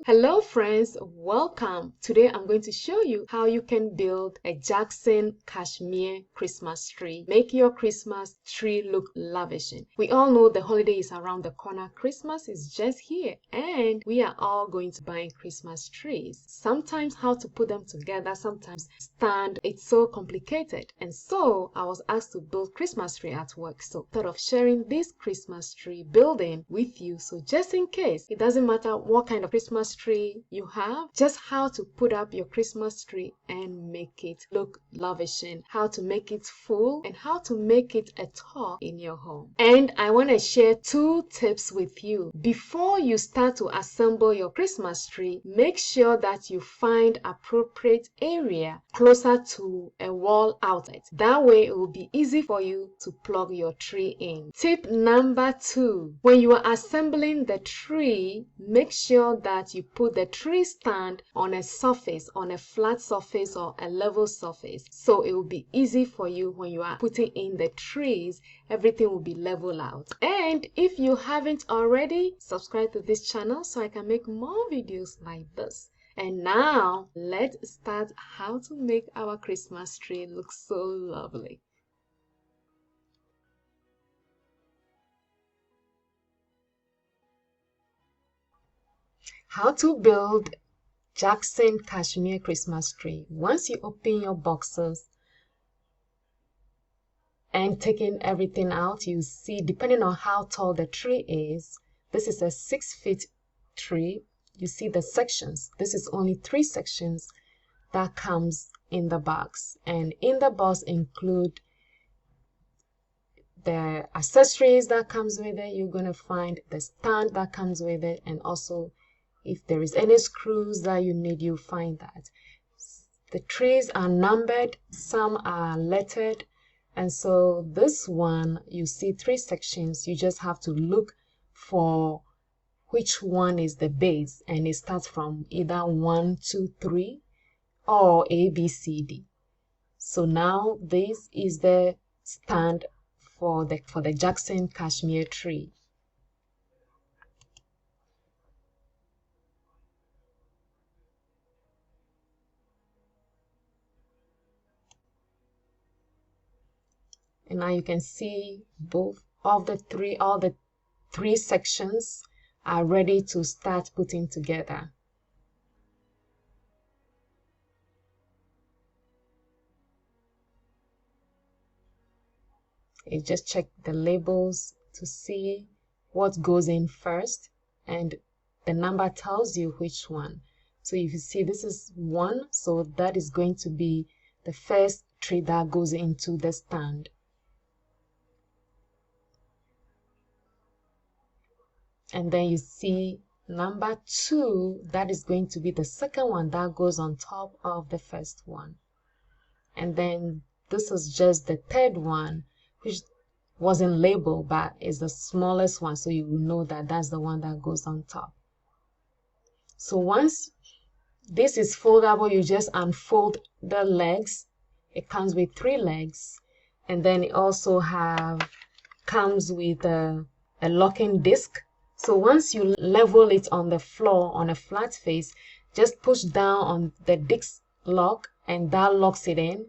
Hello friends, welcome. Today I'm going to show you how you can build a Jackson Cashmere Christmas tree. Make your Christmas tree look lavish. We all know the holiday is around the corner. Christmas is just here and we are all going to buy Christmas trees. Sometimes how to put them together, sometimes stand, it's so complicated. And so I was asked to build Christmas tree at work. So I thought of sharing this Christmas tree building with you. So just in case, it doesn't matter what kind of Christmas tree you have, just how to put up your Christmas tree and make it look lavish, and how to make it full and how to make it a talk in your home. And I want to share 2 tips with you. Before you start to assemble your Christmas tree, make sure that you find appropriate area closer to a wall outlet. That way it will be easy for you to plug your tree in. Tip number 2, when you are assembling the tree, make sure that you put the tree stand on a surface, on a flat surface or a level surface, so it will be easy for you when you are putting in the trees. Everything will be level out. And if you haven't already, subscribe to this channel so I can make more videos like this. And now let's start how to make our Christmas tree look so lovely. How to build Jackson Cashmere Christmas tree. Once you open your boxes and taking everything out, you see, depending on how tall the tree is, this is a 6-foot tree. You see the sections. This is only 3 sections that comes in the box, and in the box include the accessories that comes with it. You're going to find the stand that comes with it, and also if there is any screws that you need, you find that. The trees are numbered, some are lettered, and so this one, you see 3 sections. You just have to look for which one is the base, and it starts from either 1, 2, 3 or A, B, C, D. So now this is the stand for the Jackson Cashmere tree. And now you can see all the three sections are ready to start putting together. You just check the labels to see what goes in first, and the number tells you which one. So if you see this is 1, so that is going to be the first tree that goes into the stand. And then you see number 2, that is going to be the second one that goes on top of the first one. And then this is just the 3rd one, which wasn't labeled but is the smallest one, so you will know that that's the one that goes on top. So once this is foldable, you just unfold the legs. It comes with 3 legs, and then it also comes with a locking disc. So once you level it on the floor on a flat face, just push down on the disc lock and that locks it in.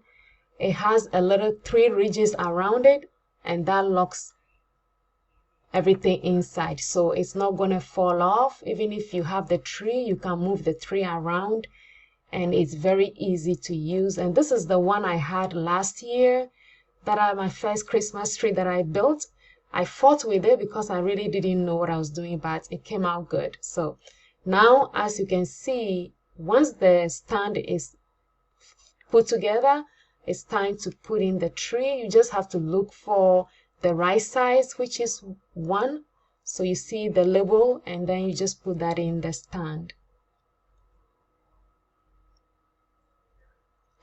It has a little 3 ridges around it, and that locks everything inside, so it's not going to fall off. Even if you have the tree, you can move the tree around, and it's very easy to use. And this is the one I had last year, that my first Christmas tree that I built. I fought with it because I really didn't know what I was doing, but it came out good. So now, as you can see, once the stand is put together, it's time to put in the tree. You just have to look for the right size, which is 1. So you see the label, and then you just put that in the stand.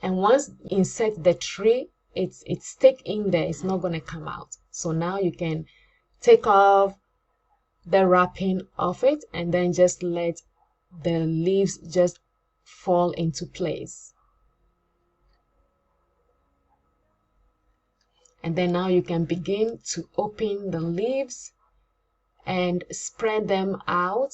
And once you insert the tree, it's stuck in there. It's not going to come out. So now you can take off the wrapping of it, and then just let the leaves just fall into place. And then now you can begin to open the leaves and spread them out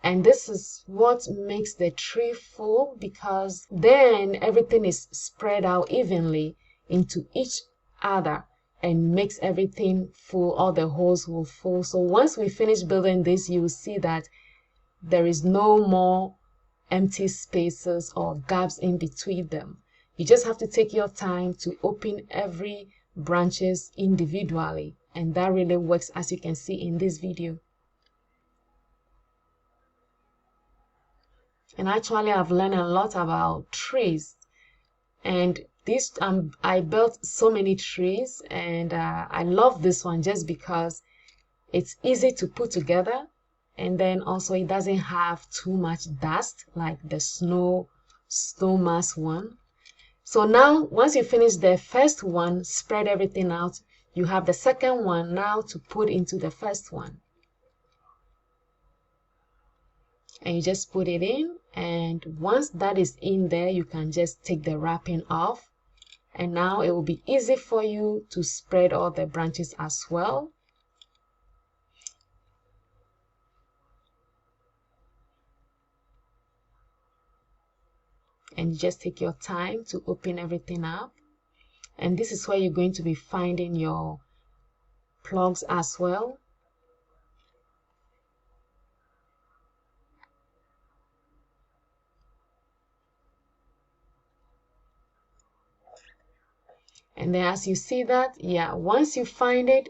And this is what makes the tree full, because then everything is spread out evenly into each other and makes everything full. All the holes will full. So once we finish building this, you will see that there is no more empty spaces or gaps in between them. You just have to take your time to open every branches individually, and that really works, as you can see in this video. And actually, I've learned a lot about trees, and this I built so many trees, and I love this one just because it's easy to put together, and then also it doesn't have too much dust like the snow mass one. So now once you finish the first one, spread everything out, you have the second one now to put into the first one. And you just put it in, and once that is in there, you can just take the wrapping off, and now it will be easy for you to spread all the branches as well. And you just take your time to open everything up, and this is where you're going to be finding your plugs as well. And then as you see that, yeah, once you find it,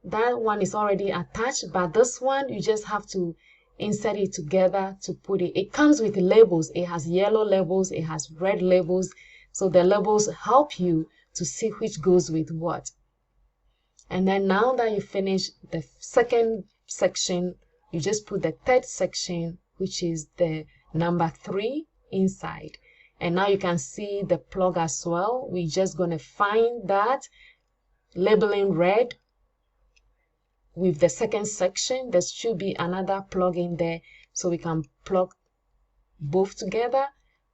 that one is already attached, but this one you just have to insert it together to put it. It comes with labels. It has yellow labels, it has red labels, so the labels help you to see which goes with what. And then now that you finish the second section, you just put the third section, which is the number 3, inside. And now you can see the plug as well. We're just going to find that labeling red with the second section. There should be another plug in there, so we can plug both together,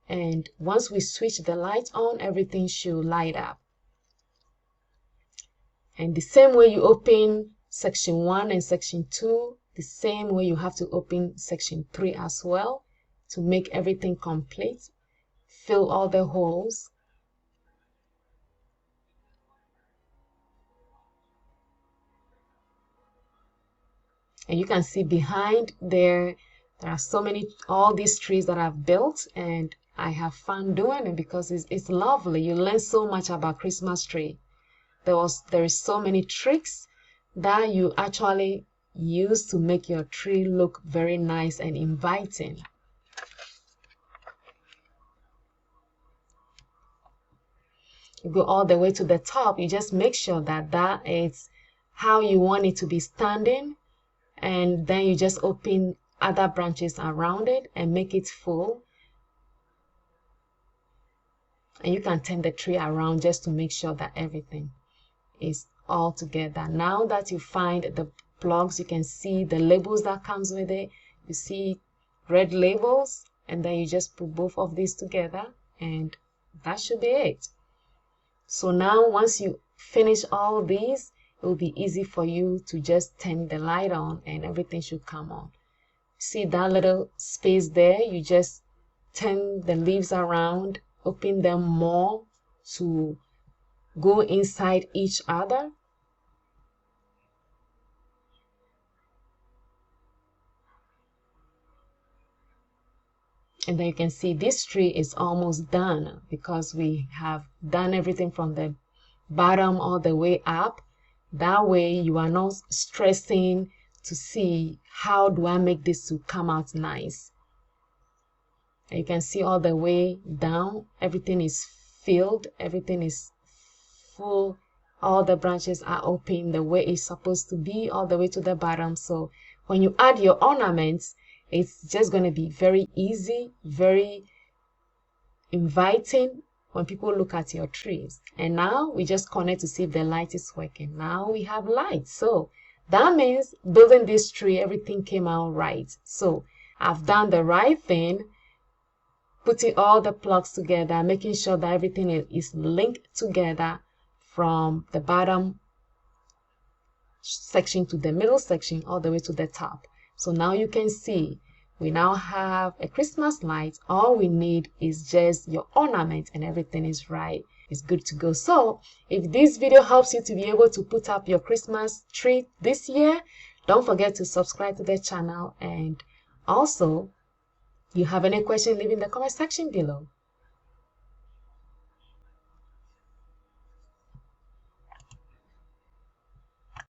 and once we switch the light on, everything should light up. And the same way you open section 1 and section 2, the same way you have to open section 3 as well to make everything complete. Fill all the holes. And you can see behind there are so many, all these trees that I've built, and I have fun doing it because it's lovely. You learn so much about Christmas tree. There is so many tricks that you actually use to make your tree look very nice and inviting. You go all the way to the top. You just make sure that that is how you want it to be standing, and then you just open other branches around it and make it full. And you can turn the tree around just to make sure that everything is all together. Now that you find the plugs, you can see the labels that comes with it. You see red labels, and then you just put both of these together, and that should be it. So now once you finish all these, it will be easy for you to just turn the light on and everything should come on. See that little space there? You just turn the leaves around, open them more to go inside each other. And then you can see this tree is almost done because we have done everything from the bottom all the way up. That way you are not stressing to see how do I make this to come out nice. And you can see all the way down, everything is filled, everything is full, all the branches are open the way it's supposed to be all the way to the bottom. So when you add your ornaments, it's just going to be very easy, very inviting when people look at your trees. And now we just connect to see if the light is working. Now we have light. So that means building this tree, everything came out right. So I've done the right thing, putting all the plugs together, making sure that everything is linked together from the bottom section to the middle section all the way to the top. So now you can see We now have a Christmas light. All we need is just your ornament and everything is right. It's good to go. So if this video helps you to be able to put up your Christmas tree this year, don't forget to subscribe to the channel, and also you have any question, leave in the comment section below.